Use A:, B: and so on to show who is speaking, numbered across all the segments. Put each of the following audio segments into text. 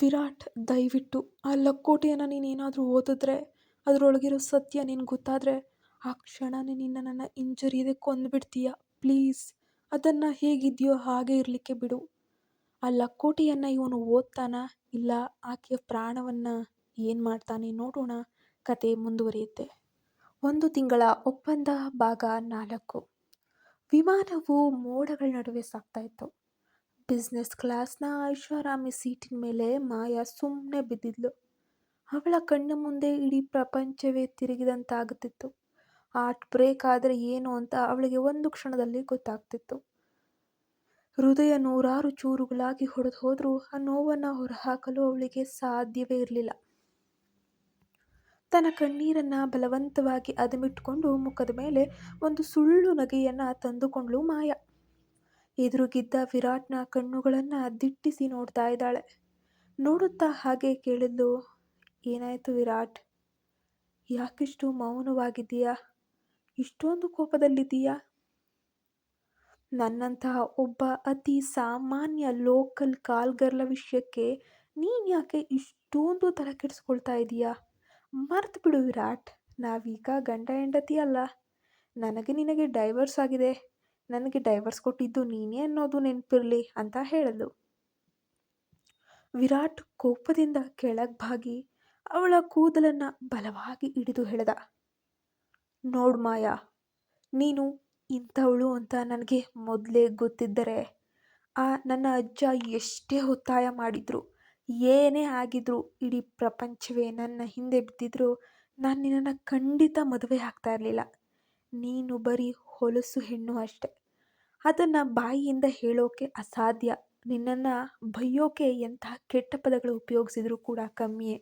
A: ವಿರಾಟ್, ದಯವಿಟ್ಟು ಆ ಲಕೋಟೆಯನ್ನು ನೀನೇನಾದರೂ ಓದಿದ್ರೆ, ಅದರೊಳಗಿರೋ ಸತ್ಯ ನಿನಗೆ ಗೊತ್ತಾದರೆ, ಆ ಕ್ಷಣನೇ ನನ್ನ ಹಿಂಜರಿಯದೆ ಕೊಂದುಬಿಡ್ತೀಯ. ಪ್ಲೀಸ್, ಅದನ್ನು ಹೇಗಿದೆಯೋ ಹಾಗೆ ಇರಲಿಕ್ಕೆ ಬಿಡು. ಆ ಲಕೋಟೆಯನ್ನು ಇವನು ಓದ್ತಾನ, ಇಲ್ಲ ಆಕೆಯ ಪ್ರಾಣವನ್ನು ಏನು ಮಾಡ್ತಾನೆ ನೋಡೋಣ. ಕತೆ ಮುಂದುವರಿಯುತ್ತೆ. 1 ತಿಂಗಳ ಒಪ್ಪಂದ ಭಾಗ 4. ವಿಮಾನವು ಮೋಡಗಳ ನಡುವೆ ಸಾಗ್ತಾ ಇತ್ತು. ಬಿಸ್ನೆಸ್ ಕ್ಲಾಸ್ನ ಐಷಾರಾಮಿ ಸೀಟಿನ ಮೇಲೆ ಮಾಯಾ ಸುಮ್ಮನೆ ಬಿದ್ದಿದ್ಲು. ಅವಳ ಕಣ್ಣ ಮುಂದೆ ಇಡೀ ಪ್ರಪಂಚವೇ ತಿರುಗಿದಂತಾಗುತ್ತಿತ್ತು. ಹಾರ್ಟ್ ಬ್ರೇಕ್ ಆದರೆ ಏನು ಅಂತ ಅವಳಿಗೆ ಒಂದು ಕ್ಷಣದಲ್ಲಿ ಗೊತ್ತಾಗ್ತಿತ್ತು. ಹೃದಯ ನೂರಾರು ಚೂರುಗಳಾಗಿ ಹೊಡೆದು ಹೋದರೂ ಆ ನೋವನ್ನು ಹೊರಹಾಕಲು ಅವಳಿಗೆ ಸಾಧ್ಯವೇ ಇರಲಿಲ್ಲ. ತನ್ನ ಕಣ್ಣೀರನ್ನು ಬಲವಂತವಾಗಿ ಅದುಮಿಟ್ಟುಕೊಂಡು ಮುಖದ ಮೇಲೆ ಒಂದು ಸುಳ್ಳು ನಗೆಯನ್ನು ತಂದುಕೊಂಡ್ಳು ಮಾಯಾ. ಎದುರುಗಿದ್ದ ವಿರಾಟ್ನ ಕಣ್ಣುಗಳನ್ನು ದಿಟ್ಟಿಸಿ ನೋಡ್ತಾ ಇದ್ದಾಳೆ. ನೋಡುತ್ತಾ ಹಾಗೆ ಕೇಳಿದ್ಲು, ಏನಾಯ್ತು ವಿರಾಟ್? ಯಾಕಿಷ್ಟು ಮೌನವಾಗಿದ್ದೀಯಾ? ಇಷ್ಟೊಂದು ಕೋಪದಲ್ಲಿದ್ದೀಯಾ? ನನ್ನಂತಹ ಒಬ್ಬ ಅತಿ ಸಾಮಾನ್ಯ ಲೋಕಲ್ ಕಾಲ್ಗರ್ಲ ವಿಷಯಕ್ಕೆ ನೀನು ಯಾಕೆ ಇಷ್ಟೊಂದು ತಲೆ ಕೆಡಿಸ್ಕೊಳ್ತಾ ಇದೀಯಾ? ಮರ್ತು ಬಿಡು ವಿರಾಟ್, ನಾವೀಗ ಗಂಡ ಹೆಂಡತಿ ಅಲ್ಲ. ನನಗೆ ನಿನಗೆ ಡೈವರ್ಸ್ ಆಗಿದೆ. ನನಗೆ ಡೈವರ್ಸ್ ಕೊಟ್ಟಿದ್ದು ನೀನೇ ಅನ್ನೋದು ನೆನಪಿರಲಿ ಅಂತ ಹೇಳಿದ್ಲು. ವಿರಾಟ್ ಕೋಪದಿಂದ ಕೆಳಗೆ ಬಾಗಿ ಅವಳ ಕೂದಲನ್ನು ಬಲವಾಗಿ ಹಿಡಿದು ಎಳೆದ. ನೋಡು ಮಾಯಾ, ನೀನು ಇಂಥವಳು ಅಂತ ನನಗೆ ಮೊದಲೇ ಗೊತ್ತಿದ್ದರೆ ನನ್ನ ಅಜ್ಜ ಎಷ್ಟೇ ಒತ್ತಾಯ ಮಾಡಿದ್ರು, ಏನೇ ಆಗಿದ್ರು, ಇಡೀ ಪ್ರಪಂಚವೇ ನನ್ನ ಹಿಂದೆ ಬಿದ್ದಿದ್ರು ನಾನು ನಿನ್ನನ್ನು ಖಂಡಿತ ಮದುವೆ ಆಗ್ತಾ ಇರಲಿಲ್ಲ. ನೀನು ಬರೀ ಹೊಲಸು ಹೆಣ್ಣು ಅಷ್ಟೆ. ಅದನ್ನು ಬಾಯಿಯಿಂದ ಹೇಳೋಕೆ ಅಸಾಧ್ಯ. ನಿನ್ನನ್ನು ಬೈಯೋಕೆ ಎಂತಹ ಕೆಟ್ಟ ಪದಗಳು ಉಪಯೋಗಿಸಿದ್ರು ಕೂಡ ಕಮ್ಮಿಯೇ.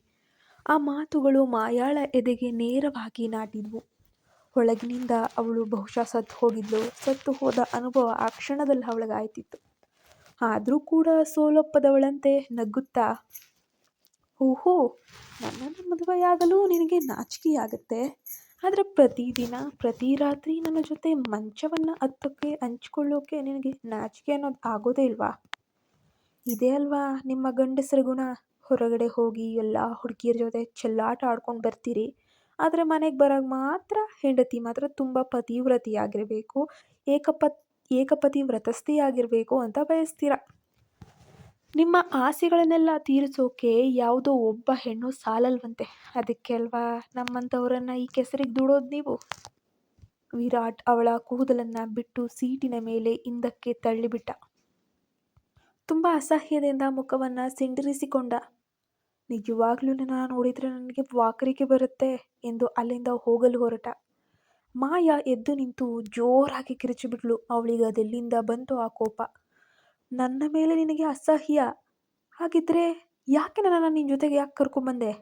A: ಆ ಮಾತುಗಳು ಮಾಯಾಳ ಎದೆಗೆ ನೇರವಾಗಿ ನಾಟಿದ್ವು. ಒಳಗಿನಿಂದ ಅವಳು ಬಹುಶಃ ಸತ್ತು ಹೋದ ಅನುಭವ ಆ ಕ್ಷಣದಲ್ಲಿ ಅವಳಿಗಾಯ್ತಿತ್ತು. ಆದರೂ ಕೂಡ ಸೋಲೊಪ್ಪದವಳಂತೆ ನಗುತ್ತಾ, ಓಹೋ, ನನ್ನನ್ನು ಮದುವೆಯಾಗಲು ನಿನಗೆ ನಾಚಿಕೆಯಾಗುತ್ತೆ. ಆದರೆ ಪ್ರತಿದಿನ ಪ್ರತಿ ರಾತ್ರಿ ನನ್ನ ಜೊತೆ ಮಂಚವನ್ನು ಹಂಚ್ಕೊಳ್ಳೋಕೆ ನಿನಗೆ ನಾಚಿಕೆ ಅನ್ನೋದು ಆಗೋದೇ ಇಲ್ವಾ? ಇದೇ ಅಲ್ವಾ ನಿಮ್ಮ ಗಂಡಸರ ಗುಣ. ಹೊರಗಡೆ ಹೋಗಿ ಎಲ್ಲ ಹುಡುಗಿಯರ ಜೊತೆ ಚೆಲ್ಲಾಟ ಆಡ್ಕೊಂಡು ಬರ್ತೀರಿ. ಆದರೆ ಮನೆಗೆ ಬರೋಕ್ಕೆ ಮಾತ್ರ ಹೆಂಡತಿ ಮಾತ್ರ ತುಂಬ ಪತಿವ್ರತಿಯಾಗಿರಬೇಕು, ಏಕಪತಿ ವ್ರತಸ್ಥಿಯಾಗಿರಬೇಕು ಅಂತ ಬಯಸ್ತೀರ. ನಿಮ್ಮ ಆಸೆಗಳನ್ನೆಲ್ಲ ತೀರಿಸೋಕೆ ಯಾವುದೋ ಒಬ್ಬ ಹೆಣ್ಣು ಸಾಲಲ್ವಂತೆ. ಅದಕ್ಕೆ ಅಲ್ವಾ ನಮ್ಮಂಥವರನ್ನು ಈ ಕೆಸರಿಗೆ ದೂಡೋದು ನೀವು? ವಿರಾಟ್ ಅವಳ ಕೂದಲನ್ನು ಬಿಟ್ಟು ಸೀಟಿನ ಮೇಲೆ ಹಿಂದಕ್ಕೆ ತಳ್ಳಿಬಿಟ್ಟ. ತುಂಬ ಅಸಹ್ಯದಿಂದ ಮುಖವನ್ನು ಸಿಂಡರಿಸಿಕೊಂಡ. ನಿಜವಾಗ್ಲೂ ನನ್ನ ನೋಡಿದರೆ ನನಗೆ ವಾಕರಿಕೆ ಬರುತ್ತೆ ಎಂದು ಅಲ್ಲಿಂದ ಹೋಗಲು ಹೊರಟ. ಮಾಯಾ ಎದ್ದು ನಿಂತು ಜೋರಾಗಿ ಕಿರಿಚಿಬಿಟ್ಲು. ಅವಳಿಗೆ ಅದೆಲ್ಲಿಂದ ಬಂತು ಆ ಕೋಪ. ನನ್ನ ಮೇಲೆ ನಿನಗೆ ಅಸಹ್ಯ ಹಾಗಿದ್ರೆ ಯಾಕೆ ನನ್ನನ್ನು ನಿನ್ನ ಜೊತೆಗೆ ಯಾಕೆ ಕರ್ಕೊಂಡ್ಬಂದೆ?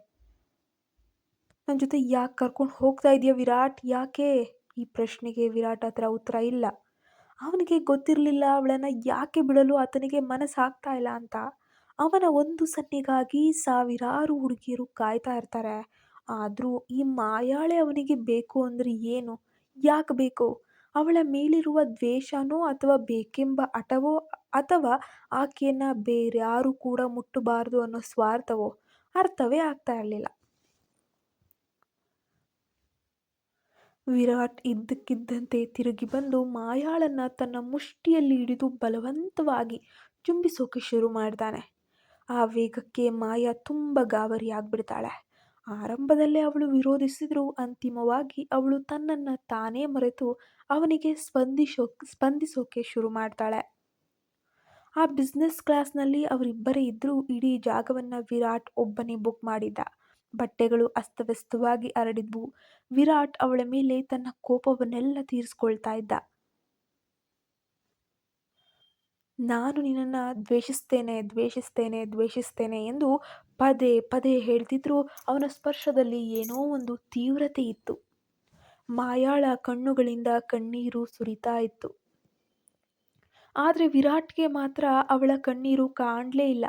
A: ನನ್ನ ಜೊತೆ ಯಾಕೆ ಕರ್ಕೊಂಡು ಹೋಗ್ತಾ ಇದೆಯಾ ವಿರಾಟ್? ಯಾಕೆ? ಈ ಪ್ರಶ್ನೆಗೆ ವಿರಾಟ್ ಹತ್ರ ಉತ್ತರ ಇಲ್ಲ. ಅವನಿಗೆ ಗೊತ್ತಿರಲಿಲ್ಲ ಅವಳನ್ನು ಯಾಕೆ ಬಿಡಲು ಆತನಿಗೆ ಮನಸ್ಸಾಗ್ತಾ ಇಲ್ಲ ಅಂತ. ಅವನ ಒಂದು ಸನ್ನೆಗಾಗಿ ಸಾವಿರಾರು ಹುಡುಗಿಯರು ಕಾಯ್ತಾ ಇರ್ತಾರೆ. ಆದರೂ ಈ ಮಾಯಾಳೆ ಅವನಿಗೆ ಬೇಕು ಅಂದರೆ ಏನು? ಯಾಕೆ ಬೇಕು? ಅವಳ ಮೇಲಿರುವ ದ್ವೇಷನೋ ಅಥವಾ ಬೇಕೆಂಬ ಹಠವೋ ಅಥವಾ ಆಕೆಯನ್ನು ಬೇರ್ಯಾರೂ ಕೂಡ ಮುಟ್ಟಬಾರದು ಅನ್ನೋ ಸ್ವಾರ್ಥವೋ? ಅರ್ಥವೇ ಆಗ್ತಾ ಇರಲಿಲ್ಲ. ವಿರಾಟ್ ಇದ್ದಕ್ಕಿದ್ದಂತೆ ತಿರುಗಿ ಬಂದು ಮಾಯಾಳನ್ನು ತನ್ನ ಮುಷ್ಟಿಯಲ್ಲಿ ಹಿಡಿದು ಬಲವಂತವಾಗಿ ಚುಂಬಿಸೋಕೆ ಶುರು ಮಾಡ್ತಾನೆ. ಆ ವೇಗಕ್ಕೆ ಮಾಯಾ ತುಂಬ ಗಾಬರಿಯಾಗ್ಬಿಡ್ತಾಳೆ. ಆರಂಭದಲ್ಲೇ ಅವಳು ವಿರೋಧಿಸಿದರೂ ಅಂತಿಮವಾಗಿ ಅವಳು ತನ್ನನ್ನು ತಾನೇ ಮರೆತು ಅವನಿಗೆ ಸ್ಪಂದಿಸೋಕೆ ಶುರು ಮಾಡ್ತಾಳೆ. ಆ ಬಿಸ್ನೆಸ್ ಕ್ಲಾಸ್ನಲ್ಲಿ ಅವರಿಬ್ಬರೇ ಇದ್ದರೂ ಇಡೀ ಜಾಗವನ್ನು ವಿರಾಟ್ ಒಬ್ಬನೇ ಬುಕ್ ಮಾಡಿದ್ದ. ಬಟ್ಟೆಗಳು ಅಸ್ತವ್ಯಸ್ತವಾಗಿ ಹರಡಿದ್ವು. ವಿರಾಟ್ ಅವಳ ಮೇಲೆ ತನ್ನ ಕೋಪವನ್ನೆಲ್ಲ ತೀರಿಸ್ಕೊಳ್ತಾ ಇದ್ದ. ನಾನು ನಿನ್ನನ್ನು ದ್ವೇಷಿಸ್ತೇನೆ ಎಂದು ಪದೇ ಪದೇ ಹೇಳ್ತಿದ್ರು. ಅವನ ಸ್ಪರ್ಶದಲ್ಲಿ ಏನೋ ಒಂದು ತೀವ್ರತೆ ಇತ್ತು. ಮಾಯಾಳ ಕಣ್ಣುಗಳಿಂದ ಕಣ್ಣೀರು ಸುರಿತಾ ಇತ್ತು. ಆದರೆ ವಿರಾಟ್ಗೆ ಮಾತ್ರ ಅವಳ ಕಣ್ಣೀರು ಕಾಣಲೇ ಇಲ್ಲ.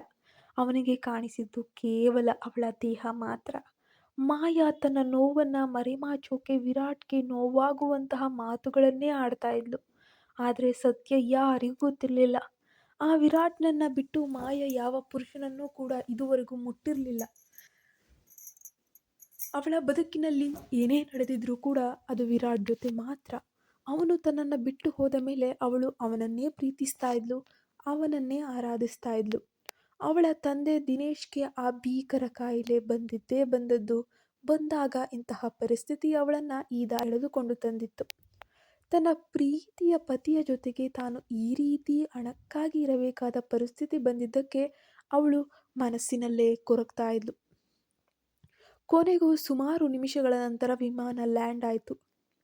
A: ಅವನಿಗೆ ಕಾಣಿಸಿದ್ದು ಕೇವಲ ಅವಳ ದೇಹ ಮಾತ್ರ. ಮಾಯಾ ತನ್ನ ನೋವನ್ನು ಮರೆಮಾಚೋಕೆ ವಿರಾಟ್ಗೆ ನೋವಾಗುವಂತಹ ಮಾತುಗಳನ್ನೇ ಆಡ್ತಾ ಇದ್ಲು. ಆದರೆ ಸತ್ಯ ಯಾರಿಗೂ ಗೊತ್ತಿರಲಿಲ್ಲ. ಆ ವಿರಾಟ್ನನ್ನ ಬಿಟ್ಟು ಮಾಯ ಯಾವ ಪುರುಷನನ್ನೂ ಕೂಡ ಇದುವರೆಗೂ ಮುಟ್ಟಿರಲಿಲ್ಲ. ಅವಳ ಬದುಕಿನಲ್ಲಿ ಏನೇ ನಡೆದಿದ್ರೂ ಕೂಡ ಅದು ವಿರಾಟ್ ಜೊತೆ ಮಾತ್ರ. ಅವನು ತನ್ನನ್ನು ಬಿಟ್ಟು ಹೋದ ಮೇಲೆ ಅವಳು ಅವನನ್ನೇ ಪ್ರೀತಿಸ್ತಾ ಇದ್ಲು, ಅವನನ್ನೇ ಆರಾಧಿಸ್ತಾ ಇದ್ಲು. ಅವಳ ತಂದೆ ದಿನೇಶ್ಗೆ ಆ ಭೀಕರ ಕಾಯಿಲೆ ಬಂದಿದ್ದೇ ಬಂದದ್ದು. ಬಂದಾಗ ಇಂತಹ ಪರಿಸ್ಥಿತಿ ಅವಳನ್ನು ಈ ಎಳೆದುಕೊಂಡು ತಂದಿತ್ತು. ತನ್ನ ಪ್ರೀತಿಯ ಪತಿಯ ಜೊತೆಗೆ ತಾನು ಈ ರೀತಿ ಹಣಕ್ಕಾಗಿ ಇರಬೇಕಾದ ಪರಿಸ್ಥಿತಿ ಬಂದಿದ್ದಕ್ಕೆ ಅವಳು ಮನಸ್ಸಿನಲ್ಲೇ ಕೊರಗ್ತಾ ಇದ್ಲು. ಕೊನೆಗೂ ಸುಮಾರು ನಿಮಿಷಗಳ ನಂತರ ವಿಮಾನ ಲ್ಯಾಂಡ್ ಆಯಿತು.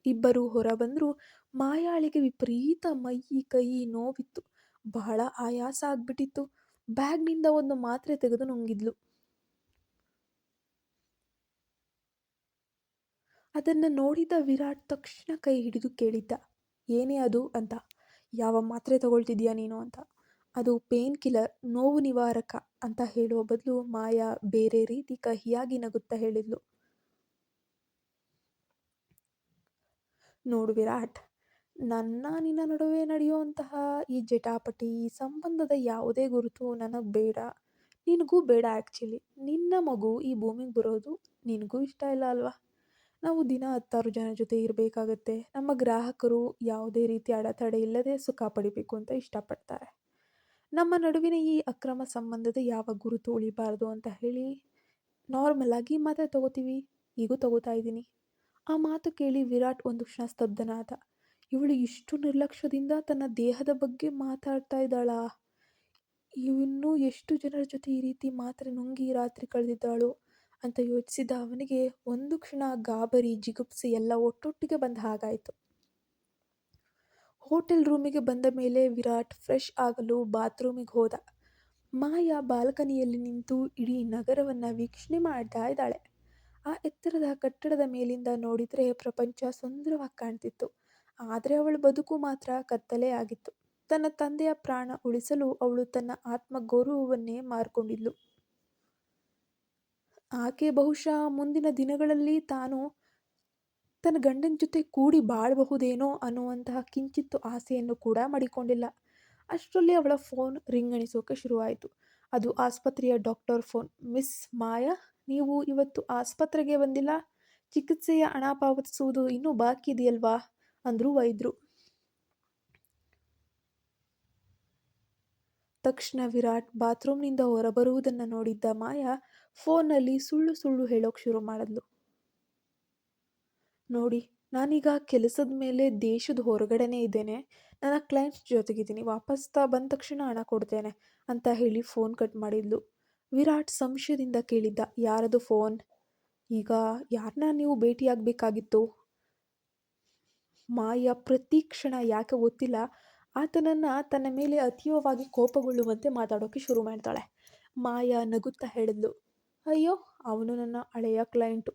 A: ಇಬ್ಬರು ಹೊರ ಬಂದರು. ಮಾಯಾಳಿಗೆ ವಿಪರೀತ ಮೈ ಕೈ ನೋವಿತ್ತು. ಬಹಳ ಆಯಾಸ ಆಗ್ಬಿಟ್ಟಿತ್ತು. ಬ್ಯಾಗ್ನಿಂದ ಒಂದು ಮಾತ್ರೆ ತೆಗೆದು ನುಂಗಿದ್ಲು. ಅದನ್ನು ನೋಡಿದ ವಿರಾಟ್ ತಕ್ಷಣ ಕೈ ಹಿಡಿದು ಕೇಳಿದ್ದ, ಏನೇ ಅದು ಅಂತ. ಯಾವ ಮಾತ್ರೆ ತಗೊಳ್ತಿದ್ಯಾ ನೀನು ಅಂತ. ಅದು ಪೇನ್ ಕಿಲ್ಲರ್, ನೋವು ನಿವಾರಕ ಅಂತ ಹೇಳುವ ಬದಲು ಮಾಯಾ ಬೇರೆ ರೀತಿ ಕಹಿಯಾಗಿ ನಗುತ್ತಾ ಹೇಳಿದ್ಲು, ನೋಡು ವಿರಾಟ್, ನಿನ್ನ ನಡುವೆ ನಡೆಯುವಂತಹ ಈ ಜಟಾಪಟಿ, ಈ ಸಂಬಂಧದ ಯಾವುದೇ ಗುರುತು ನನಗೆ ಬೇಡ, ನಿನಗೂ ಬೇಡ. ಆ್ಯಕ್ಚುಲಿ ನಿನ್ನ ಮಗು ಈ ಭೂಮಿಗೆ ಬರೋದು ನಿನಗೂ ಇಷ್ಟ ಇಲ್ಲ ಅಲ್ವಾ? ನಾವು ದಿನ 10 ಜನ ಜೊತೆ ಇರಬೇಕಾಗತ್ತೆ. ನಮ್ಮ ಗ್ರಾಹಕರು ಯಾವುದೇ ರೀತಿ ಅಡೆತಡೆ ಇಲ್ಲದೆ ಸುಖ ಪಡಿಬೇಕು ಅಂತ ಇಷ್ಟಪಡ್ತಾರೆ. ನಮ್ಮ ನಡುವಿನ ಈ ಅಕ್ರಮ ಸಂಬಂಧದ ಯಾವ ಗುರುತು ಉಳಿಬಾರ್ದು ಅಂತ ಹೇಳಿ ನಾರ್ಮಲ್ ಆಗಿ ಮಾತ್ರೆ ತಗೋತೀವಿ. ಈಗೂ ತಗೋತಾ ಇದ್ದೀನಿ. ಆ ಮಾತು ಕೇಳಿ ವಿರಾಟ್ ಒಂದು ಕ್ಷಣ ಸ್ತಬ್ಧನಾದ. ಇವಳು ಇಷ್ಟು ನಿರ್ಲಕ್ಷ್ಯದಿಂದ ತನ್ನ ದೇಹದ ಬಗ್ಗೆ ಮಾತಾಡ್ತಾ ಇದ್ದಾಳಾ? ಇನ್ನೂ ಎಷ್ಟು ಜನರ ಜೊತೆ ಈ ರೀತಿ ಮಾತ್ರೆ ನುಂಗಿ ರಾತ್ರಿ ಕಳೆದಿದ್ದಾಳು ಅಂತ ಯೋಚಿಸಿದ ಅವನಿಗೆ ಒಂದು ಕ್ಷಣ ಗಾಬರಿ, ಜಿಗುಪ್ಸೆ ಎಲ್ಲ ಒಟ್ಟೊಟ್ಟಿಗೆ ಬಂದ ಹಾಗಾಯಿತು. ಹೋಟೆಲ್ ರೂಮಿಗೆ ಬಂದ ಮೇಲೆ ವಿರಾಟ್ ಫ್ರೆಶ್ ಆಗಲು ಬಾತ್ರೂಮಿಗೆ ಹೋದ. ಮಾಯಾ ಬಾಲ್ಕನಿಯಲ್ಲಿ ನಿಂತು ಇಡೀ ನಗರವನ್ನು ವೀಕ್ಷಣೆ ಮಾಡ್ತಾ ಇದ್ದಾಳೆ. ಆ ಎತ್ತರದ ಕಟ್ಟಡದ ಮೇಲಿಂದ ನೋಡಿದರೆ ಪ್ರಪಂಚ ಸುಂದರವಾಗಿ ಕಾಣ್ತಿತ್ತು. ಆದರೆ ಅವಳ ಬದುಕು ಮಾತ್ರ ಕತ್ತಲೆ ಆಗಿತ್ತು. ತನ್ನ ತಂದೆಯ ಪ್ರಾಣ ಉಳಿಸಲು ಅವಳು ತನ್ನ ಆತ್ಮಗೌರವವನ್ನೇ ಮಾರ್ಕೊಂಡಿದ್ಲು. ಆಕೆ ಬಹುಶಃ ಮುಂದಿನ ದಿನಗಳಲ್ಲಿ ತಾನು ತನ್ನ ಗಂಡನ ಜೊತೆ ಕೂಡಿ ಬಾಳಬಹುದೇನೋ ಅನ್ನುವಂತಹ ಕಿಂಚಿತ್ತು ಆಸೆಯನ್ನು ಕೂಡ ಮಾಡಿಕೊಂಡಿಲ್ಲ. ಅಷ್ಟರಲ್ಲಿ ಅವಳ ಫೋನ್ ರಿಂಗಣಿಸೋಕೆ ಶುರುವಾಯಿತು. ಅದು ಆಸ್ಪತ್ರೆಯ ಡಾಕ್ಟರ್ ಫೋನ್. ಮಿಸ್ ಮಾಯಾ, ನೀವು ಇವತ್ತು ಆಸ್ಪತ್ರೆಗೆ ಬಂದಿಲ್ಲ. ಚಿಕಿತ್ಸೆಯ ಹಣ ಪಾವತಿಸುವುದು ಇನ್ನೂ ಬಾಕಿ ಇದೆಯಲ್ವಾ ಅಂದರು ವೈದ್ಯರು. ತಕ್ಷಣ ವಿರಾಟ್ ಬಾತ್ರೂಮ್ನಿಂದ ಹೊರಬರುವುದನ್ನು ನೋಡಿದ್ದ ಮಾಯಾ ಫೋನ್ನಲ್ಲಿ ಸುಳ್ಳು ಸುಳ್ಳು ಹೇಳೋಕೆ ಶುರು ಮಾಡಿದ್ಲು. ನೋಡಿ, ನಾನೀಗ ಕೆಲಸದ ಮೇಲೆ ದೇಶದ ಹೊರಗಡೆನೇ ಇದ್ದೇನೆ. ನನ್ನ ಕ್ಲೈಂಟ್ಸ್ ಜೊತೆಗಿದ್ದೀನಿ. ವಾಪಸ್ ಬಂದ ತಕ್ಷಣ ಹಣ ಕೊಡ್ತೇನೆ ಅಂತ ಹೇಳಿ ಫೋನ್ ಕಟ್ ಮಾಡಿದ್ಲು. ವಿರಾಟ್ ಸಂಶಯದಿಂದ ಕೇಳಿದ್ದ, ಯಾರದು ಫೋನ್? ಈಗ ಯಾರನ್ನ ನೀವು ಭೇಟಿಯಾಗಬೇಕಾಗಿತ್ತು? ಮಾಯಾ ಪ್ರತಿ ಕ್ಷಣ ಯಾಕೆ ಗೊತ್ತಿಲ್ಲ ಆತನನ್ನು ತನ್ನ ಮೇಲೆ ಅತೀವವಾಗಿ ಕೋಪಗೊಳ್ಳುವಂತೆ ಮಾತಾಡೋಕ್ಕೆ ಶುರು ಮಾಡ್ತಾಳೆ. ಮಾಯಾ ನಗುತ್ತಾ ಹೇಳಿದ್ಲು, ಅಯ್ಯೋ, ಅವನು ನನ್ನ ಹಳೆಯ ಕ್ಲೈಂಟು.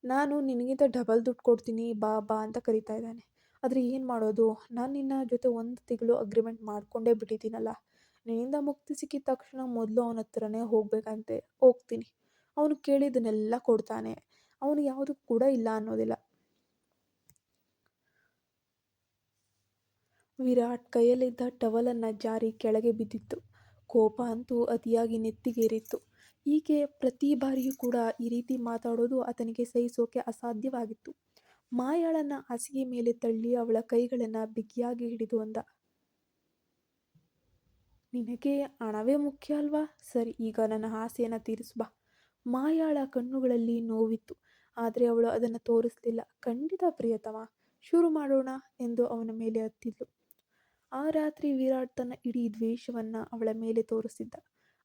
A: ನಾನು ನಿನಗಿಂತ ಡಬಲ್ ದುಡ್ಡು ಕೊಡ್ತೀನಿ, ಬಾ ಬಾ ಅಂತ ಕರಿತಾ ಇದ್ದಾನೆ. ಆದರೆ ಏನು ಮಾಡೋದು, ನಾನು ನಿನ್ನ ಜೊತೆ 1 ತಿಂಗಳು ಅಗ್ರಿಮೆಂಟ್ ಮಾಡ್ಕೊಂಡೇ ಬಿಟ್ಟಿದ್ದೀನಲ್ಲ. ನಿನ್ನಿಂದ ಮುಕ್ತಿ ಸಿಕ್ಕಿದ ತಕ್ಷಣ ಮೊದಲು ಅವನ ಹತ್ರನೇ ಹೋಗ್ಬೇಕಂತೆ. ಹೋಗ್ತೀನಿ. ಅವನು ಕೇಳಿದ್ದನ್ನೆಲ್ಲ ಕೊಡ್ತಾನೆ. ಅವನು ಯಾವುದು ಕೂಡ ಇಲ್ಲ ಅನ್ನೋದಿಲ್ಲ. ವಿರಾಟ್ ಕೈಯಲ್ಲಿದ್ದ ಟವಲನ್ನು ಜಾರಿ ಕೆಳಗೆ ಬಿದ್ದಿತ್ತು. ಕೋಪ ಅಂತೂ ಅತಿಯಾಗಿ ನೆತ್ತಿಗೇರಿತ್ತು. ಈಕೆ ಪ್ರತಿ ಬಾರಿಯೂ ಕೂಡ ಈ ರೀತಿ ಮಾತಾಡೋದು ಆತನಿಗೆ ಸಹಿಸೋಕೆ ಅಸಾಧ್ಯವಾಗಿತ್ತು. ಮಾಯಾಳನ್ನು ಹಾಸಿಗೆ ಮೇಲೆ ತಳ್ಳಿ ಅವಳ ಕೈಗಳನ್ನು ಬಿಗಿಯಾಗಿ ಹಿಡಿದು ಅಂದ, ನಿನಗೆ ಹಣವೇ ಮುಖ್ಯ ಅಲ್ವಾ? ಸರಿ, ಈಗ ನನ್ನ ಆಸೆಯನ್ನು ತೀರಿಸುಬಾ. ಮಾಯಾಳ ಕಣ್ಣುಗಳಲ್ಲಿ ನೋವಿತ್ತು. ಆದರೆ ಅವಳು ಅದನ್ನು ತೋರಿಸಲಿಲ್ಲ. ಖಂಡಿತ ಪ್ರಿಯತಮ, ಶುರು ಮಾಡೋಣ ಎಂದು ಅವನ ಮೇಲೆ ಹತ್ತಿದ್ಲು. ಆ ರಾತ್ರಿ ವಿರಾಟ್ ತನ್ನ ಇಡೀ ದ್ವೇಷವನ್ನು ಅವಳ ಮೇಲೆ ತೋರಿಸಿದ್ದ.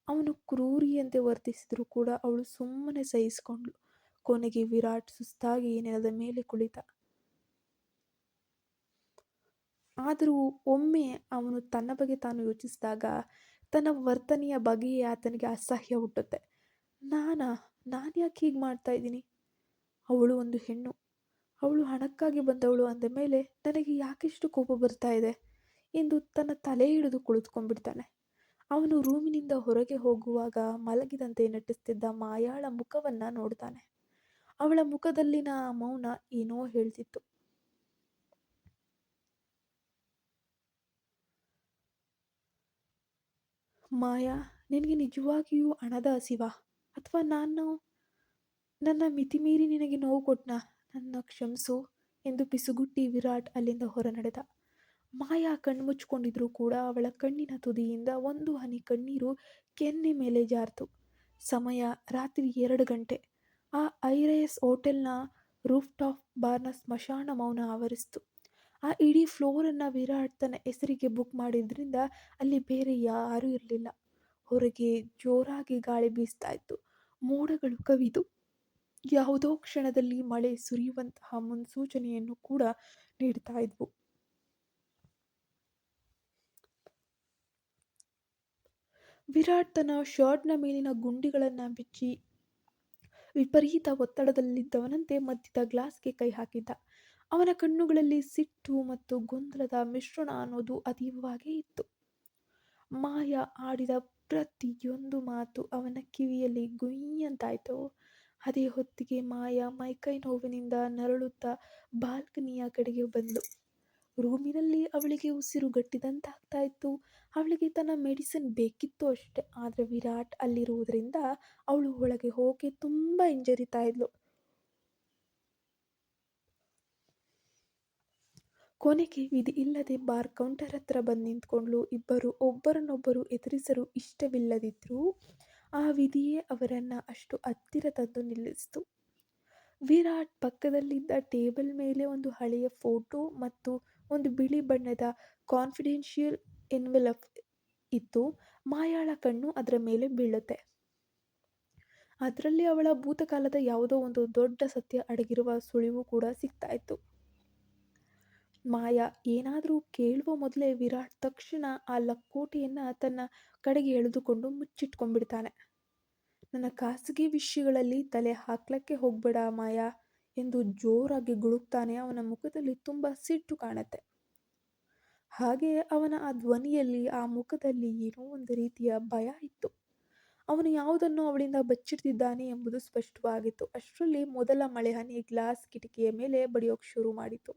A: ಅವನು ಕ್ರೂರಿಯಂತೆ ವರ್ತಿಸಿದರೂ ಕೂಡ ಅವಳು ಸುಮ್ಮನೆ ಸಹಿಸಿಕೊಂಡ್ಳು. ಕೊನೆಗೆ ವಿರಾಟ್ ಸುಸ್ತಾಗಿ ನೆಲದ ಮೇಲೆ ಕುಳಿತ. ಆದರೂ ಒಮ್ಮೆ ಅವನು ತನ್ನ ಬಗ್ಗೆ ತಾನು ಯೋಚಿಸಿದಾಗ ತನ್ನ ವರ್ತನೆಯ ಬಗೆಯೇ ಆತನಿಗೆ ಅಸಹ್ಯ ಹುಟ್ಟುತ್ತೆ. ನಾನು ಯಾಕೆ ಹೀಗೆ ಮಾಡ್ತಾ ಇದ್ದೀನಿ? ಅವಳು ಒಂದು ಹೆಣ್ಣು, ಅವಳು ಹಣಕ್ಕಾಗಿ ಬಂದವಳು ಅಂದ ಮೇಲೆ ನನಗೆ ಯಾಕೆಷ್ಟು ಕೋಪ ಬರ್ತಾ ಇದೆ ಎಂದು ತನ್ನ ತಲೆ ಹಿಡಿದು ಕುಳಿತುಕೊಂಡ್ಬಿಡ್ತಾನೆ. ಅವನು ರೂಮಿನಿಂದ ಹೊರಗೆ ಹೋಗುವಾಗ ಮಲಗಿದಂತೆ ನಟಿಸ್ತಿದ್ದ ಮಾಯಾಳ ಮುಖವನ್ನು ನೋಡ್ತಾನೆ. ಅವಳ ಮುಖದಲ್ಲಿನ ಮೌನ ಏನೋ ಹೇಳ್ತಿತ್ತು. ಮಾಯಾ, ನಿನಗೆ ನಿಜವಾಗಿಯೂ ಹಣದ ಹಸಿವಾ? ಅಥವಾ ನಾನು ನನ್ನ ಮಿತಿಮೀರಿ ನಿನಗೆ ನೋವು ಕೊಟ್ನಾ? ನನ್ನ ಕ್ಷಮಿಸು ಎಂದು ಪಿಸುಗುಟ್ಟಿ ವಿರಾಟ್ ಅಲ್ಲಿಂದ ಹೊರನಡೆದ. ಮಾಯಾ ಕಣ್ಮುಚ್ಕೊಂಡಿದ್ರೂ ಕೂಡ ಅವಳ ಕಣ್ಣಿನ ತುದಿಯಿಂದ ಒಂದು ಹನಿ ಕಣ್ಣೀರು ಕೆನ್ನೆ ಮೇಲೆ ಜಾರಿತು. ಸಮಯ ರಾತ್ರಿ 2 ಗಂಟೆ. ಆ ಐರೈಸ್ ಹೋಟೆಲ್ನ ರೂಫ್ಟಾಪ್ ಬಾರ್ನ ಸ್ಮಶಾನ ಮೌನ ಆವರಿಸಿತು. ಆ ಇಡೀ ಫ್ಲೋರನ್ನು ವಿರಾಟ್ ತನ್ನ ಹೆಸರಿಗೆ ಬುಕ್ ಮಾಡಿದ್ರಿಂದ ಅಲ್ಲಿ ಬೇರೆ ಯಾರೂ ಇರಲಿಲ್ಲ. ಹೊರಗೆ ಜೋರಾಗಿ ಗಾಳಿ ಬೀಸ್ತಾ ಇತ್ತು. ಮೋಡಗಳು ಕವಿದು ಯಾವುದೋ ಕ್ಷಣದಲ್ಲಿ ಮಳೆ ಸುರಿಯುವಂತಹ ಮುನ್ಸೂಚನೆಯನ್ನು ಕೂಡ ನೀಡ್ತಾ ಇದ್ವು. ವಿರಾಟ್ ತನ್ನ ಶರ್ಟ್ನ ಮೇಲಿನ ಗುಂಡಿಗಳನ್ನು ಬಿಚ್ಚಿ ವಿಪರೀತ ಒತ್ತಡದಲ್ಲಿದ್ದವನಂತೆ ಮಧ್ಯದ ಗ್ಲಾಸ್ಗೆ ಕೈ ಹಾಕಿದ್ದ. ಅವನ ಕಣ್ಣುಗಳಲ್ಲಿ ಸಿಟ್ಟು ಮತ್ತು ಗೊಂದಲದ ಮಿಶ್ರಣ ಅನ್ನೋದು ಅತೀವವಾಗೇ ಇತ್ತು. ಮಾಯಾ ಆಡಿದ ಪ್ರತಿಯೊಂದು ಮಾತು ಅವನ ಕಿವಿಯಲ್ಲಿ ಗುಯ್ಯಂತಾಯ್ತು. ಅದೇ ಹೊತ್ತಿಗೆ ಮಾಯಾ ಮೈಕೈ ನೋವಿನಿಂದ ನರಳುತ್ತಾ ಬಾಲ್ಕನಿಯ ಕಡೆಗೆ ಬಂದ್ಲು. ರೂಮಿನಲ್ಲಿ ಅವಳಿಗೆ ಉಸಿರುಗಟ್ಟಿದಂತಾಗ್ತಾ ಇತ್ತು. ಅವಳಿಗೆ ತನ್ನ ಮೆಡಿಸಿನ್ ಬೇಕಿತ್ತು ಅಷ್ಟೆ. ಆದರೆ ವಿರಾಟ್ ಅಲ್ಲಿರುವುದರಿಂದ ಅವಳು ಒಳಗೆ ಹೋಗಿ ತುಂಬ ಹಿಂಜರಿತಾ ಇದ್ಲು. ಕೊನೆಗೆ ವಿಧಿ ಇಲ್ಲದೆ ಬಾರ್ ಕೌಂಟರ್ ಹತ್ರ ಬಂದು ನಿಂತ್ಕೊಂಡ್ಲು. ಇಬ್ಬರು ಒಬ್ಬರನ್ನೊಬ್ಬರು ಎದುರಿಸಲು ಇಷ್ಟವಿಲ್ಲದಿದ್ರೂ ಆ ವಿಧಿಯೇ ಅವರನ್ನ ಅಷ್ಟು ಹತ್ತಿರ ತಂದು ನಿಲ್ಲಿಸಿತು. ವಿರಾಟ್ ಪಕ್ಕದಲ್ಲಿದ್ದ ಟೇಬಲ್ ಮೇಲೆ ಒಂದು ಹಳೆಯ ಫೋಟೋ ಮತ್ತು ಒಂದು ಬಿಳಿ ಬಣ್ಣದ ಕಾನ್ಫಿಡೆನ್ಷಿಯಲ್ ಎನ್ವೆಲಪ್ ಇತ್ತು. ಮಾಯಾಳ ಕಣ್ಣು ಅದರ ಮೇಲೆ ಬೀಳುತ್ತೆ. ಅದರಲ್ಲಿ ಅವಳ ಭೂತಕಾಲದ ಯಾವುದೋ ಒಂದು ದೊಡ್ಡ ಸತ್ಯ ಅಡಗಿರುವ ಸುಳಿವು ಕೂಡ ಸಿಗ್ತಾ ಇತ್ತು. ಮಾಯಾ ಏನಾದರೂ ಕೇಳುವ ಮೊದಲೇ ವಿರಾಟ್ ತಕ್ಷಣ ಆ ಲಕೋಟೆಯನ್ನು ತನ್ನ ಕಡೆಗೆ ಎಳೆದುಕೊಂಡು ಮುಚ್ಚಿಟ್ಕೊಂಡ್ಬಿಡ್ತಾನೆ. ನನ್ನ ಖಾಸಗಿ ವಿಷಯಗಳಲ್ಲಿ ತಲೆ ಹಾಕ್ಲಕ್ಕೆ ಹೋಗ್ಬೇಡ ಮಾಯಾ ಎಂದು ಜೋರಾಗಿ ಗುಡುಕ್ತಾನೆ. ಅವನ ಮುಖದಲ್ಲಿ ತುಂಬ ಸಿಟ್ಟು ಕಾಣುತ್ತೆ. ಹಾಗೆ ಅವನ ಆ ಧ್ವನಿಯಲ್ಲಿ, ಆ ಮುಖದಲ್ಲಿ ಏನೋ ಒಂದು ರೀತಿಯ ಭಯ ಇತ್ತು. ಅವನು ಯಾವುದನ್ನು ಅವಳಿಂದ ಬಚ್ಚಿಡ್ತಿದ್ದಾನೆ ಎಂಬುದು ಸ್ಪಷ್ಟವಾಗಿತ್ತು. ಅಷ್ಟರಲ್ಲಿ ಮೊದಲ ಮಳೆಹನಿ ಗ್ಲಾಸ್ ಕಿಟಕಿಯ ಮೇಲೆ ಬಡಿಯೋಕೆ ಶುರು ಮಾಡಿತು.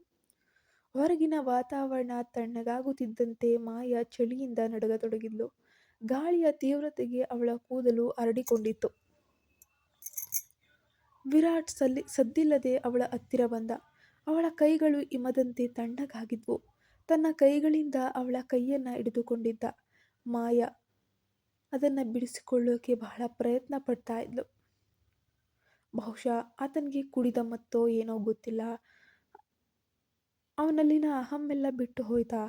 A: ಹೊರಗಿನ ವಾತಾವರಣ ತಣ್ಣಗಾಗುತ್ತಿದ್ದಂತೆ ಮಾಯಾ ಚಳಿಯಿಂದ ನಡುಗತೊಡಗಿದ್ಲು. ಗಾಳಿಯ ತೀವ್ರತೆಗೆ ಅವಳ ಕೂದಲು ಹರಡಿಕೊಂಡಿತ್ತು. ವಿರಾಟ್ ಸದ್ದಿಲ್ಲದೆ ಅವಳ ಹತ್ತಿರ ಬಂದ. ಅವಳ ಕೈಗಳು ಹಿಮದಂತೆ ತಣ್ಣಗಾಗಿದ್ವು. ತನ್ನ ಕೈಗಳಿಂದ ಅವಳ ಕೈಯನ್ನು ಹಿಡಿದುಕೊಂಡಿದ್ದ. ಮಾಯಾ ಅದನ್ನು ಬಿಡಿಸಿಕೊಳ್ಳೋಕೆ ಬಹಳ ಪ್ರಯತ್ನ ಪಡ್ತಾ ಇದ್ಲು. ಬಹುಶಃ ಆತನಿಗೆ ಕುಡಿದ ಮತ್ತೋ ಏನೋ ಗೊತ್ತಿಲ್ಲ, ಅವನಲ್ಲಿನ ಅಹಂ ಎಲ್ಲ ಬಿಟ್ಟು ಹೋಯ್ತಾ?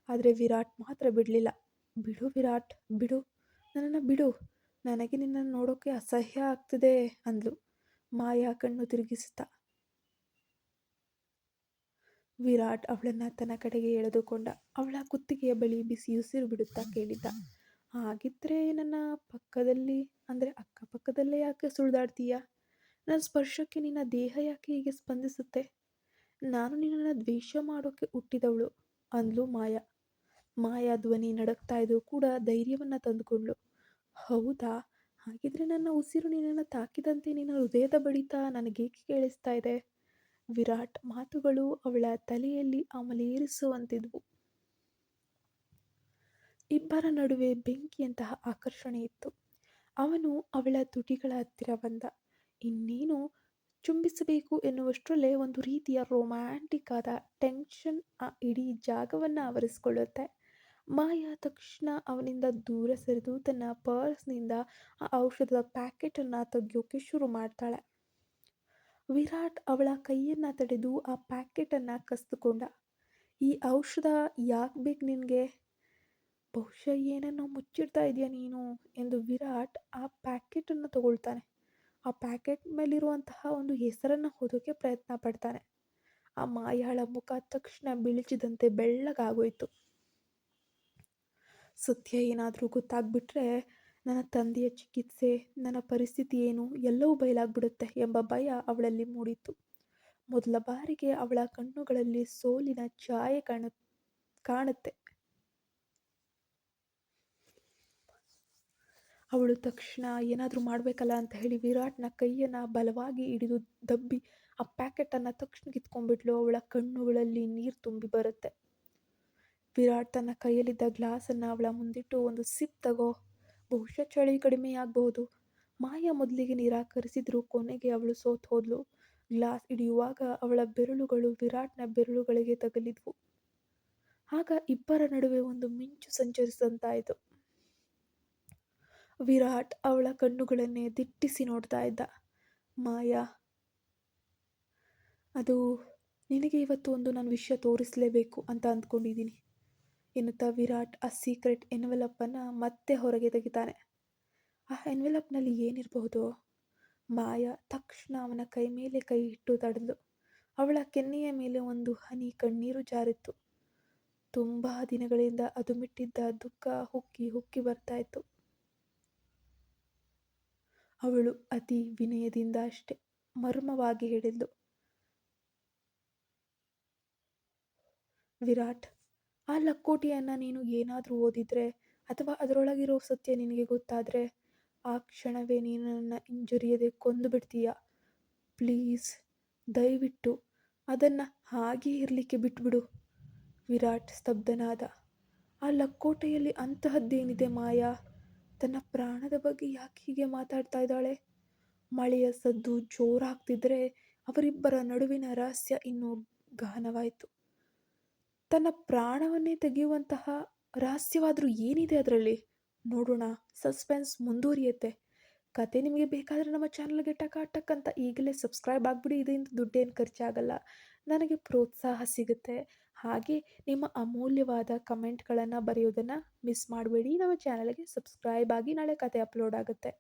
A: ಆದರೆ ವಿರಾಟ್ ಮಾತ್ರ ಬಿಡಲಿಲ್ಲ. ಬಿಡು ವಿರಾಟ್, ಬಿಡು, ನನ್ನನ್ನು ಬಿಡು, ನನಗೆ ನಿನ್ನನ್ನು ನೋಡೋಕೆ ಅಸಹ್ಯ ಆಗ್ತಿದೆ ಅಂದ್ಲು ಮಾಯಾ ಕಣ್ಣು ತಿರುಗಿಸುತ್ತಾ. ವಿರಾಟ್ ಅವಳನ್ನು ತನ್ನ ಕಡೆಗೆ ಎಳೆದುಕೊಂಡ. ಅವಳ ಕುತ್ತಿಗೆಯ ಬಳಿ ಬಿಸಿ ಉಸಿರು ಬಿಡುತ್ತಾ ಕೇಳಿದ್ದ, ಹಾಗಿದ್ರೆ ನನ್ನ ಪಕ್ಕದಲ್ಲಿ, ಅಂದರೆ ಅಕ್ಕಪಕ್ಕದಲ್ಲೇ ಯಾಕೆ ಸುಳಿದಾಡ್ತೀಯ? ನನ್ನ ಸ್ಪರ್ಶಕ್ಕೆ ನಿನ್ನ ದೇಹ ಯಾಕೆ ಹೀಗೆ ಸ್ಪಂದಿಸುತ್ತೆ? ನಾನು ನಿನ್ನನ್ನು ದ್ವೇಷ ಮಾಡೋಕೆ ಹುಟ್ಟಿದವಳು ಅಂದ್ಲು ಮಾಯಾ. ಮಾಯಾ ಧ್ವನಿ ನಡಕ್ತಾ ಇದ್ರೂ ಕೂಡ ಧೈರ್ಯವನ್ನು ತಂದುಕೊಂಡ್ಳು. ಹೌದಾ? ಹಾಗಿದ್ರೆ ನನ್ನ ಉಸಿರು ನಿನ್ನನ್ನು ತಾಕಿದಂತೆ ನಿನ್ನ ಹೃದಯದ ಬಡಿತ ನನಗೇಕೆ ಕೇಳಿಸ್ತಾ ಇದೆ? ವಿರಾಟ್ ಮಾತುಗಳು ಅವಳ ತಲೆಯಲ್ಲಿ ಅಮಲೇರಿಸುವಂತಿದ್ವು. ಇಬ್ಬರ ನಡುವೆ ಬೆಂಕಿಯಂತಹ ಆಕರ್ಷಣೆ ಇತ್ತು. ಅವನು ಅವಳ ತುಟಿಗಳ ಹತ್ತಿರ ಬಂದ. ಇನ್ನೇನು ಚುಂಬಿಸಬೇಕು ಎನ್ನುವಷ್ಟರಲ್ಲೇ ಒಂದು ರೀತಿಯ ರೊಮ್ಯಾಂಟಿಕ್ ಆದ ಟೆನ್ಷನ್ ಆ ಇಡೀ ಜಾಗವನ್ನು ಆವರಿಸಿಕೊಳ್ಳುತ್ತೆ. ಮಾಯಾ ತಕ್ಷಣ ಅವನಿಂದ ದೂರ ಸರಿದು ತನ್ನ ಪರ್ಸ್ನಿಂದ ಆ ಔಷಧದ ಪ್ಯಾಕೆಟನ್ನು ತೆಗೆಯೋಕೆ ಶುರು ಮಾಡ್ತಾಳೆ. ವಿರಾಟ್ ಅವಳ ಕೈಯನ್ನು ತಡೆದು ಆ ಪ್ಯಾಕೆಟನ್ನು ಕಸಿದುಕೊಂಡ. ಈ ಔಷಧ ಯಾಕೆ ಬೇಕು ನಿನಗೆ? ಬಹುಶಃ ಏನನ್ನೋ ಮುಚ್ಚಿಡ್ತಾ ಇದೆಯಾ ನೀನು ಎಂದು ವಿರಾಟ್ ಆ ಪ್ಯಾಕೆಟನ್ನು ತಗೊಳ್ತಾನೆ. ಆ ಪ್ಯಾಕೆಟ್ ಮೇಲಿರುವಂತಹ ಒಂದು ಹೆಸರನ್ನು ಓದೋಕೆ ಪ್ರಯತ್ನ ಪಡ್ತಾನೆ. ಆ ಮಾಯಾಳ ಮುಖ ತಕ್ಷಣ ಬಿಳಿಚಿದಂತೆ ಬೆಳ್ಳಗಾಗೋಯ್ತು. ಸತ್ಯ ಏನಾದರೂ ಗೊತ್ತಾಗ್ಬಿಟ್ರೆ ನನ್ನ ತಂದೆಯ ಚಿಕಿತ್ಸೆ, ನನ್ನ ಪರಿಸ್ಥಿತಿ ಏನು, ಎಲ್ಲವೂ ಬಯಲಾಗ್ಬಿಡುತ್ತೆ ಎಂಬ ಭಯ ಅವಳಲ್ಲಿ ಮೂಡಿತ್ತು. ಮೊದಲ ಬಾರಿಗೆ ಅವಳ ಕಣ್ಣುಗಳಲ್ಲಿ ಸೋಲಿನ ಛಾಯೆ ಕಾಣುತ್ತೆ. ಅವಳು ತಕ್ಷಣ ಏನಾದರೂ ಮಾಡಬೇಕಲ್ಲ ಅಂತ ಹೇಳಿ ವಿರಾಟ್ನ ಕೈಯನ್ನು ಬಲವಾಗಿ ಹಿಡಿದು ದಬ್ಬಿ ಆ ಪ್ಯಾಕೆಟನ್ನು ತಕ್ಷಣ ಕಿತ್ಕೊಂಡ್ಬಿಟ್ಲು. ಅವಳ ಕಣ್ಣುಗಳಲ್ಲಿ ನೀರು ತುಂಬಿ ಬರುತ್ತೆ. ವಿರಾಟ್ ತನ್ನ ಕೈಯಲ್ಲಿದ್ದ ಗ್ಲಾಸನ್ನು ಅವಳ ಮುಂದಿಟ್ಟು, ಒಂದು ಸಿಪ್ ತಗೋ ಬಹುಶಃ ಚಳಿ ಕಡಿಮೆಯಾಗಬಹುದು. ಮಾಯಾ ಮೊದಲಿಗೆ ನಿರಾಕರಿಸಿದ್ರು, ಕೊನೆಗೆ ಅವಳು ಸೋತ್ ಹೋದ್ಲು. ಗ್ಲಾಸ್ ಹಿಡಿಯುವಾಗ ಅವಳ ಬೆರಳುಗಳು ವಿರಾಟ್ನ ಬೆರಳುಗಳಿಗೆ ತಗುಲಿದ್ವು. ಆಗ ಇಬ್ಬರ ನಡುವೆ ಒಂದು ಮಿಂಚು ಸಂಚರಿಸಿದಂತಾಯಿತು. ವಿರಾಟ್ ಅವಳ ಕಣ್ಣುಗಳನ್ನೇ ದಿಟ್ಟಿಸಿ ನೋಡ್ತಾ ಇದ್ದ. ಮಾಯಾ, ಅದು ನಿನಗೆ ಇವತ್ತು ಒಂದು ನನ್ನ ವಿಷಯ ತೋರಿಸಲೇಬೇಕು ಅಂತ ಅಂದ್ಕೊಂಡಿದ್ದೀನಿ ಎನ್ನುತ್ತಾ ವಿರಾಟ್ ಆ ಸೀಕ್ರೆಟ್ ಎನ್ವೆಲಪ್ಪನ್ನು ಮತ್ತೆ ಹೊರಗೆ ತೆಗಿತಾನೆ. ಆ ಎನ್ವೆಲಪ್ನಲ್ಲಿ ಏನಿರಬಹುದು? ಮಾಯಾ ತಕ್ಷಣ ಅವನ ಕೈ ಮೇಲೆ ಕೈ ಇಟ್ಟು ತಡೆದ್ಲು. ಅವಳ ಕೆನ್ನೆಯ ಮೇಲೆ ಒಂದು ಹನಿ ಕಣ್ಣೀರು ಜಾರಿತ್ತು. ತುಂಬ ದಿನಗಳಿಂದ ಅದು ಮಿಟ್ಟಿದ್ದ ದುಃಖ ಹುಕ್ಕಿ ಹುಕ್ಕಿ ಬರ್ತಾ ಇತ್ತು. ಅವಳು ಅತಿ ವಿನಯದಿಂದ ಅಷ್ಟೇ ಮರ್ಮವಾಗಿ ಹೇಳಿದ್ಲು, ವಿರಾಟ್, ಆ ಲಕ್ಕೋಟಿಯನ್ನು ನೀನು ಏನಾದರೂ ಓದಿದ್ರೆ ಅಥವಾ ಅದರೊಳಗಿರೋ ಸತ್ಯ ನಿನಗೆ ಗೊತ್ತಾದರೆ ಆ ಕ್ಷಣವೇ ನೀನು ನನ್ನ ಹಿಂಜರಿಯದೆ ಕೊಂದು ಬಿಡ್ತೀಯ. ಪ್ಲೀಸ್, ದಯವಿಟ್ಟು ಅದನ್ನು ಹಾಗೇ ಇರಲಿಕ್ಕೆ ಬಿಟ್ಬಿಡು. ವಿರಾಟ್ ಸ್ತಬ್ಧನಾದ. ಆ ಲಕ್ಕೋಟೆಯಲ್ಲಿ ಅಂತಹದ್ದೇನಿದೆ ಮಾಯಾ? ತನ್ನ ಪ್ರಾಣದ ಬಗ್ಗೆ ಯಾಕೆ ಹೀಗೆ ಮಾತಾಡ್ತಾ ಇದ್ದಾಳೆ? ಮಳೆಯ ಸದ್ದು ಜೋರಾಗ್ತಿದ್ರೆ ಅವರಿಬ್ಬರ ನಡುವಿನ ರಹಸ್ಯ ಇನ್ನೂ ಗಹನವಾಯಿತು. ತನ್ನ ಪ್ರಾಣವನ್ನೇ ತೆಗೆಯುವಂತಹ ರಹಸ್ಯವಾದರೂ ಏನಿದೆ ಅದರಲ್ಲಿ? ನೋಡೋಣ, ಸಸ್ಪೆನ್ಸ್ ಮುಂದುವರಿಯುತ್ತೆ. ಕತೆ ನಿಮಗೆ ಬೇಕಾದರೆ ನಮ್ಮ ಚಾನಲ್ಗೆ ಟಕ್ ಅಂತ ಈಗಲೇ ಸಬ್ಸ್ಕ್ರೈಬ್ ಆಗಿಬಿಡಿ. ಇದರಿಂದ ದುಡ್ಡೇನು ಖರ್ಚಾಗಲ್ಲ, ನನಗೆ ಪ್ರೋತ್ಸಾಹ ಸಿಗುತ್ತೆ. ಹಾಗೆ ನಿಮ್ಮ ಅಮೂಲ್ಯವಾದ ಕಮೆಂಟ್ಗಳನ್ನು ಬರೆಯೋದನ್ನು ಮಿಸ್ ಮಾಡಬೇಡಿ. ನಮ್ಮ ಚಾನಲ್ಗೆ ಸಬ್ಸ್ಕ್ರೈಬ್ ಆಗಿ, ನಾಳೆ ಕತೆ ಅಪ್ಲೋಡ್ ಆಗುತ್ತೆ.